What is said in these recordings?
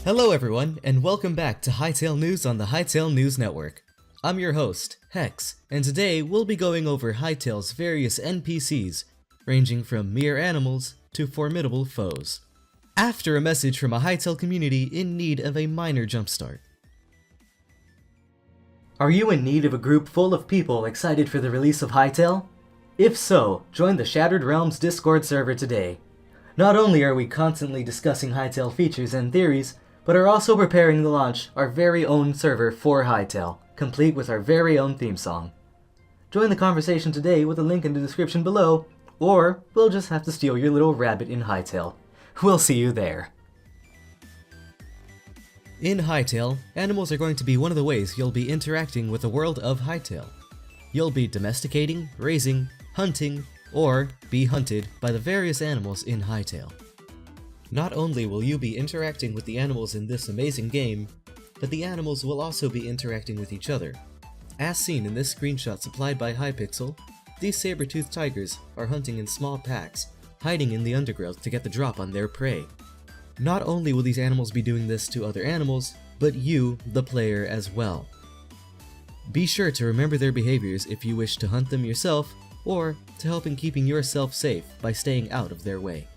Hello everyone, and welcome back to Hytale News on the Hytale News Network. I'm your host, Hex, and today we'll be going over Hytale's various NPCs, ranging from mere animals to formidable foes. After a message from a Hytale community in need of a minor jumpstart. Are you in need of a group full of people excited for the release of Hytale? If so, join the Shattered Realms Discord server today. Not only are we constantly discussing Hytale features and theories, but are also preparing to launch our very own server for Hytale, complete with our very own theme song. Join the conversation today with a link in the description below, or we'll just have to steal your little rabbit in Hytale. We'll see you there. In Hytale, animals are going to be one of the ways you'll be interacting with the world of Hytale. You'll be domesticating, raising, hunting, or be hunted by the various animals in Hytale. Not only will you be interacting with the animals in this amazing game, but the animals will also be interacting with each other. As seen in this screenshot supplied by Hypixel, these saber-toothed tigers are hunting in small packs, hiding in the undergrowth to get the drop on their prey. Not only will these animals be doing this to other animals, but you, the player, as well. Be sure to remember their behaviors if you wish to hunt them yourself, or to help in keeping yourself safe by staying out of their way.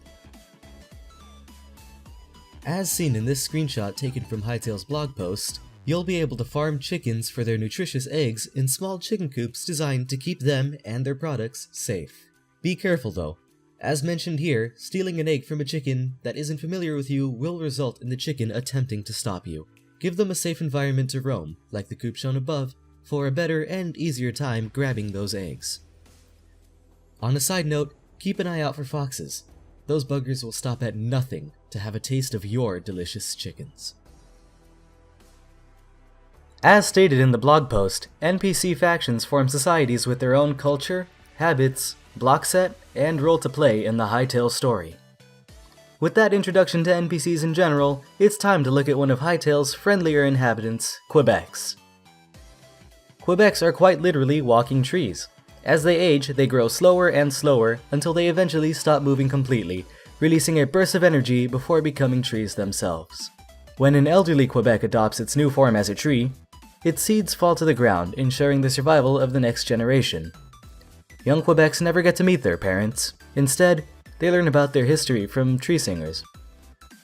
As seen in this screenshot taken from Hytale's blog post, you'll be able to farm chickens for their nutritious eggs in small chicken coops designed to keep them and their products safe. Be careful though. As mentioned here, stealing an egg from a chicken that isn't familiar with you will result in the chicken attempting to stop you. Give them a safe environment to roam, like the coop shown above, for a better and easier time grabbing those eggs. On a side note, keep an eye out for foxes. Those buggers will stop at nothing to have a taste of your delicious chickens. As stated in the blog post, NPC factions form societies with their own culture, habits, block set, and role to play in the Hytale story. With that introduction to NPCs in general, it's time to look at one of Hytale's friendlier inhabitants, KWEEBECS. KWEEBECS are quite literally walking trees. As they age, they grow slower and slower until they eventually stop moving completely, releasing a burst of energy before becoming trees themselves. When an elderly KWEEBEC adopts its new form as a tree, its seeds fall to the ground, ensuring the survival of the next generation. Young KWEEBECS never get to meet their parents. Instead, they learn about their history from tree singers.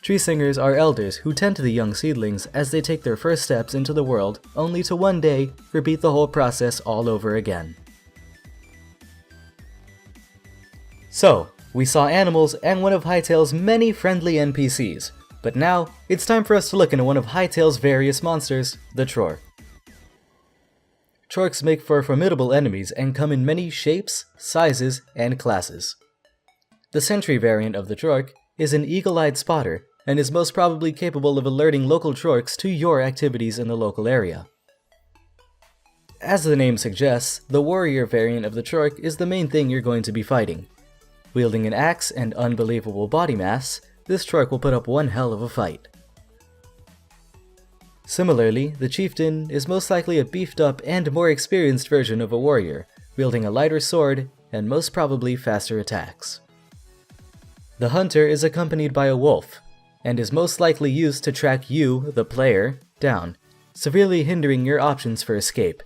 Tree singers are elders who tend to the young seedlings as they take their first steps into the world, only to one day repeat the whole process all over again. So, we saw animals and one of Hytale's many friendly NPCs, but now it's time for us to look into one of Hytale's various monsters, the Trork. Trorks make for formidable enemies and come in many shapes, sizes, and classes. The Sentry variant of the Trork is an eagle-eyed spotter and is most probably capable of alerting local Trorks to your activities in the local area. As the name suggests, the warrior variant of the Trork is the main thing you're going to be fighting. Wielding an axe and unbelievable body mass, this Trork will put up one hell of a fight. Similarly, the Chieftain is most likely a beefed up and more experienced version of a warrior, wielding a lighter sword and most probably faster attacks. The Hunter is accompanied by a wolf, and is most likely used to track you, the player, down, severely hindering your options for escape.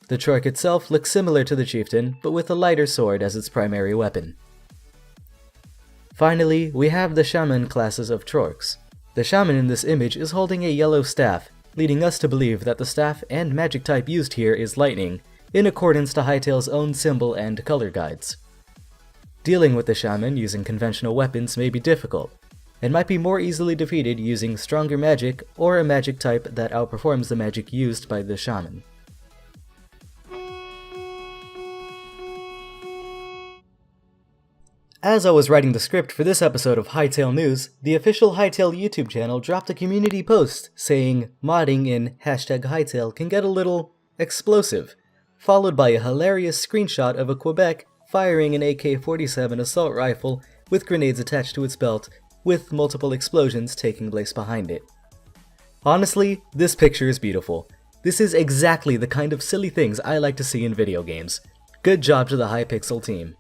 The Trork itself looks similar to the Chieftain, but with a lighter sword as its primary weapon. Finally, we have the Shaman classes of Trorks. The Shaman in this image is holding a yellow staff, leading us to believe that the staff and magic type used here is lightning, in accordance to Hytale's own symbol and color guides. Dealing with the Shaman using conventional weapons may be difficult, and might be more easily defeated using stronger magic or a magic type that outperforms the magic used by the Shaman. As I was writing the script for this episode of Hytale News, the official Hytale YouTube channel dropped a community post saying modding in #Hytale can get a little explosive, followed by a hilarious screenshot of a KWEEBEC firing an AK-47 assault rifle with grenades attached to its belt, with multiple explosions taking place behind it. Honestly, this picture is beautiful. This is exactly the kind of silly things I like to see in video games. Good job to the Hypixel team.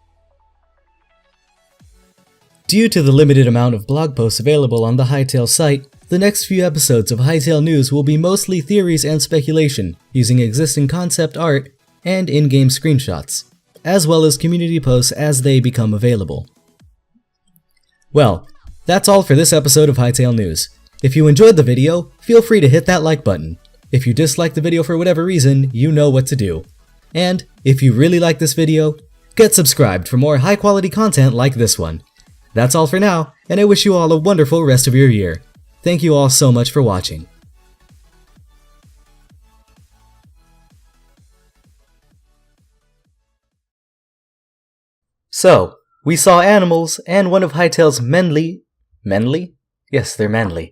Due to the limited amount of blog posts available on the Hytale site, The next few episodes of Hytale News will be mostly theories and speculation, using existing concept art and in-game screenshots, as well as community posts as they become available. Well, that's all for this episode of Hytale News. If you enjoyed the video, feel free to hit that like button. If you disliked the video for whatever reason, you know what to do. And if you really like this video, get subscribed for more high-quality content like this one. That's all for now, and I wish you all a wonderful rest of your year. Thank you all so much for watching. So, we saw animals and one of Hytale's manly? Yes, they're manly.